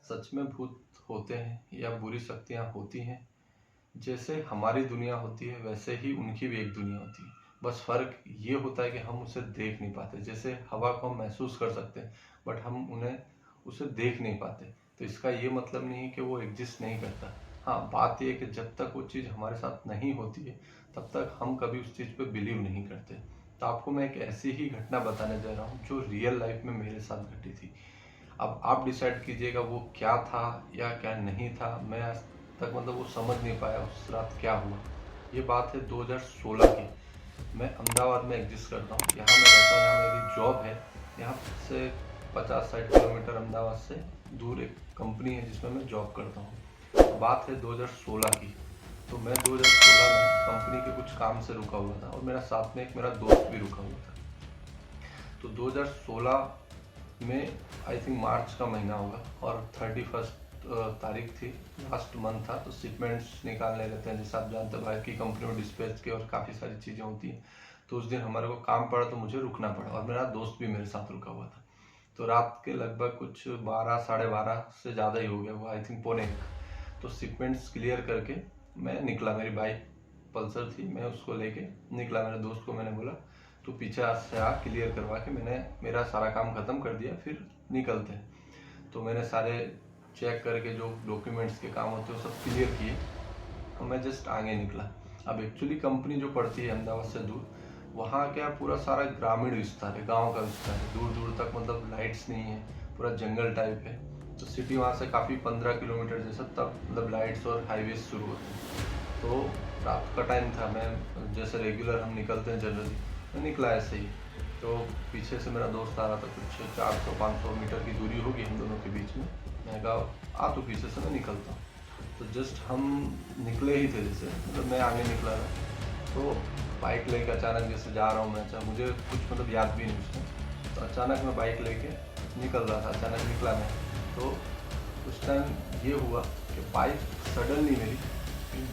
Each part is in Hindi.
सच में भूत होते हैं या बुरी शक्तियाँ होती हैं। जैसे हमारी दुनिया होती है वैसे ही उनकी भी एक दुनिया होती है। बस फ़र्क ये होता है कि हम उसे देख नहीं पाते। जैसे हवा को हम महसूस कर सकते हैं बट हम उन्हें उसे देख नहीं पाते। तो इसका ये मतलब नहीं है कि वो एग्जिस्ट नहीं करता। हाँ, बात ये है कि जब तक वो चीज़ हमारे साथ नहीं होती है तब तक हम कभी उस चीज़ पे बिलीव नहीं करते। तो आपको मैं एक ऐसी ही घटना बताने जा रहा हूँ जो रियल लाइफ में मेरे साथ घटी थी। अब आप डिसाइड कीजिएगा वो क्या था या क्या नहीं था। मैं आज तक मतलब वो समझ नहीं पाया उस रात क्या हुआ। ये बात है 2016 की। मैं अहमदाबाद में एग्जिस्ट करता हूँ, यहाँ मैं रहता हूँ, यहाँ मेरी जॉब है। यहाँ से 50-60 किलोमीटर अहमदाबाद से दूर एक कंपनी है जिसमें मैं जॉब करता हूँ। बात है 2016 की। तो मैं 2016 में कंपनी के कुछ काम से रुका हुआ था और मेरा साथ में एक मेरा दोस्त भी रुका हुआ था। तो 2016 में आई थिंक मार्च का महीना होगा और 31 तारीख थी, लास्ट मंथ था। तो शिपमेंट्स निकालने रहते हैं, जैसे आप जानते हैं बाहर की कंपनी में डिस्पैच की और काफ़ी सारी चीज़ें होती हैं। तो उस दिन हमारे को काम पड़ा तो मुझे रुकना पड़ा और मेरा दोस्त भी मेरे साथ रुका हुआ था। तो रात के लगभग कुछ 12 साढ़े 12 से ज़्यादा ही हो गया वो, आई थिंक पौने 1। तो शिपमेंट्स क्लियर करके मैं निकला, मेरी बाइक पल्सर थी, मैं उसको लेके निकला। मेरे दोस्त को मैंने बोला तो पीछे से आ क्लियर करवा के मैंने मेरा सारा काम ख़त्म कर दिया, फिर निकलते हैं। तो मैंने सारे चेक करके जो डॉक्यूमेंट्स के काम होते हैं वो सब क्लियर किए और मैं जस्ट आगे निकला। अब एक्चुअली कंपनी जो पड़ती है अहमदाबाद से दूर, वहाँ क्या पूरा सारा ग्रामीण विस्तार है, गांव का विस्तार है, दूर दूर तक मतलब लाइट्स नहीं है, पूरा जंगल टाइप है। तो सिटी वहाँ से काफ़ी 15 किलोमीटर जैसा तब मतलब लाइट्स और हाईवे शुरू होते हैं। तो रात का टाइम था, मैं जैसे रेगुलर हम निकलते हैं जनरली, मैं निकला ऐसे ही। तो पीछे से मेरा दोस्त आ रहा था, कुछ 400-500 मीटर की दूरी होगी हम दोनों के बीच में। मैं कहा आ तो पीछे से, मैं निकलता हूँ। तो जस्ट हम निकले ही थे, जैसे मतलब मैं आगे निकला था तो बाइक लेके अचानक जैसे जा रहा हूँ मैं, अच्छा मुझे कुछ मतलब याद भी नहीं उसमें। तो अचानक मैं बाइक लेके निकल रहा था, अचानक निकला मैं। तो उस टाइम ये हुआ कि बाइक सडनली मेरी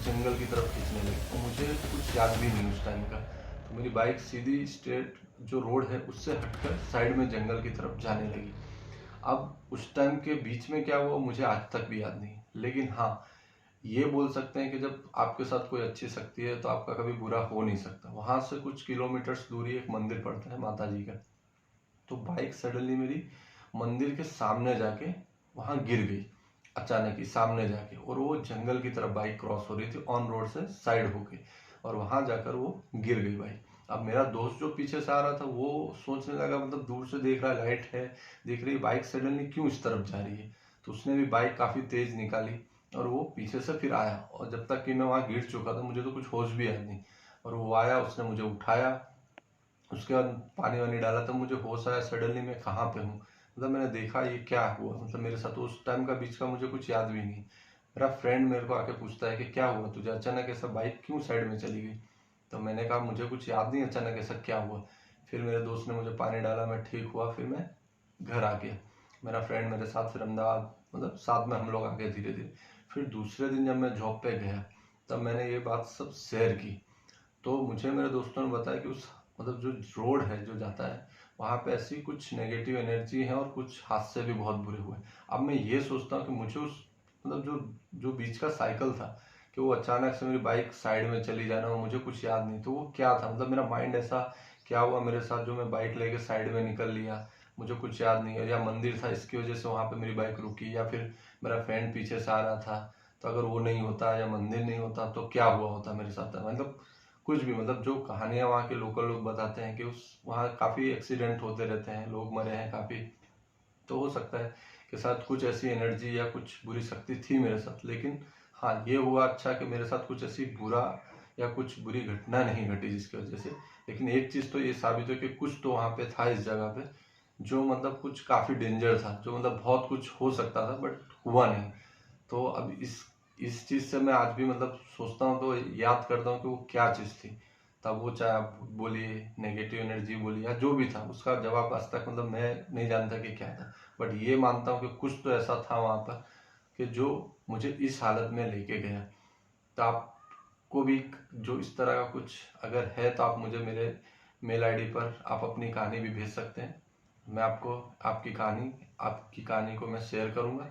जंगल की तरफ खींचने लगी और मुझे कुछ याद भी नहीं उस टाइम का। तो मेरी बाइक सीधी स्ट्रेट जो रोड है उससे हटकर साइड में जंगल की तरफ जाने लगी। अब उस टाइम के बीच में क्या हुआ मुझे आज तक भी याद नहीं, लेकिन हाँ ये बोल सकते हैं कि जब आपके साथ कोई अच्छी शक्ति है तो आपका कभी बुरा हो नहीं सकता। वहां से कुछ किलोमीटर्स दूरी एक मंदिर पड़ता है माता जी का। तो बाइक सडनली मेरी मंदिर के सामने जाके वहां गिर गई, अचानक ही सामने जाके। और वो जंगल की तरफ बाइक क्रॉस हो रही थी ऑन रोड से साइड होके, और वहां जाकर वो गिर गई बाइक। अब मेरा दोस्त जो पीछे से आ रहा था वो सोचने लगा, मतलब दूर से देख रहा है लाइट है, देख रही बाइक सडनली क्यों इस तरफ जा रही है। तो उसने भी बाइक काफी तेज निकाली और वो पीछे से फिर आया, और जब तक कि मैं वहां गिर चुका था मुझे तो कुछ होश भी आया नहीं। और वो आया, उसने मुझे उठाया, उसके बाद पानी वानी डाला, तब मुझे होश आया सडनली मैं कहाँ पे हूँ। मतलब मैंने देखा ये क्या हुआ, मतलब मेरे साथ उस टाइम का बीच का मुझे कुछ याद भी नहीं। मेरा फ्रेंड मेरे को आके पूछता है कि क्या हुआ तुझे, अचानक ऐसा बाइक क्यों साइड में चली गई। तो मैंने कहा मुझे कुछ याद नहीं अचानक ऐसा क्या हुआ। फिर मेरे दोस्त ने मुझे पानी डाला, मैं ठीक हुआ, फिर मैं घर आ गया। मेरा फ्रेंड मेरे साथ फिर अहमदाबाद, मतलब साथ में हम लोग आ गए धीरे धीरे। फिर दूसरे दिन जब मैं जॉब पे गया तब मैंने ये बात सब शेयर की। तो मुझे मेरे दोस्तों ने बताया कि उस मतलब जो रोड है जो जाता है वहाँ पे ऐसी कुछ नेगेटिव एनर्जी है और कुछ हादसे भी बहुत बुरे हुए। अब मैं ये सोचता हूँ कि मुझे उस मतलब जो जो बीच का साइकिल था कि वो अचानक से मेरी बाइक साइड में चली जाना और मुझे कुछ याद नहीं, तो वो क्या था, मतलब मेरा माइंड ऐसा क्या हुआ मेरे साथ जो मैं बाइक लेके साइड में निकल लिया, मुझे कुछ याद नहीं है। या मंदिर था इसकी वजह से वहाँ पे मेरी बाइक रुकी, या फिर मेरा फ्रेंड पीछे से आ रहा था, तो अगर वो नहीं होता या मंदिर नहीं होता तो क्या हुआ होता मेरे साथ। मतलब कुछ भी, मतलब जो कहानियां वहाँ के लोकल लोग बताते हैं कि उस वहाँ काफी एक्सीडेंट होते रहते हैं, लोग मरे हैं काफी। तो हो सकता है कि साथ कुछ ऐसी एनर्जी या कुछ बुरी शक्ति थी मेरे साथ। लेकिन हाँ ये हुआ अच्छा कि मेरे साथ कुछ ऐसी बुरा या कुछ बुरी घटना नहीं घटी जिसकी वजह से। लेकिन एक चीज तो ये साबित हो कि कुछ तो वहाँ पे था इस जगह पे जो मतलब कुछ काफी डेंजर था, जो मतलब बहुत कुछ हो सकता था बट हुआ नहीं। तो अब इस चीज से मैं आज भी मतलब सोचता हूँ तो याद करता हूँ कि वो क्या चीज थी। तब वो चाहे आप बोलिए नेगेटिव एनर्जी बोलिए या जो भी था, उसका जवाब आज तक मतलब मैं नहीं जानता कि क्या था। बट ये मानता हूँ कि कुछ तो ऐसा था वहां पर कि जो मुझे इस हालत में लेके गया। तो आपको भी जो इस तरह का कुछ अगर है तो आप मुझे मेरे मेल आईडी पर आप अपनी कहानी भी भेज सकते हैं। मैं आपको आपकी कहानी को मैं शेयर करूंगा।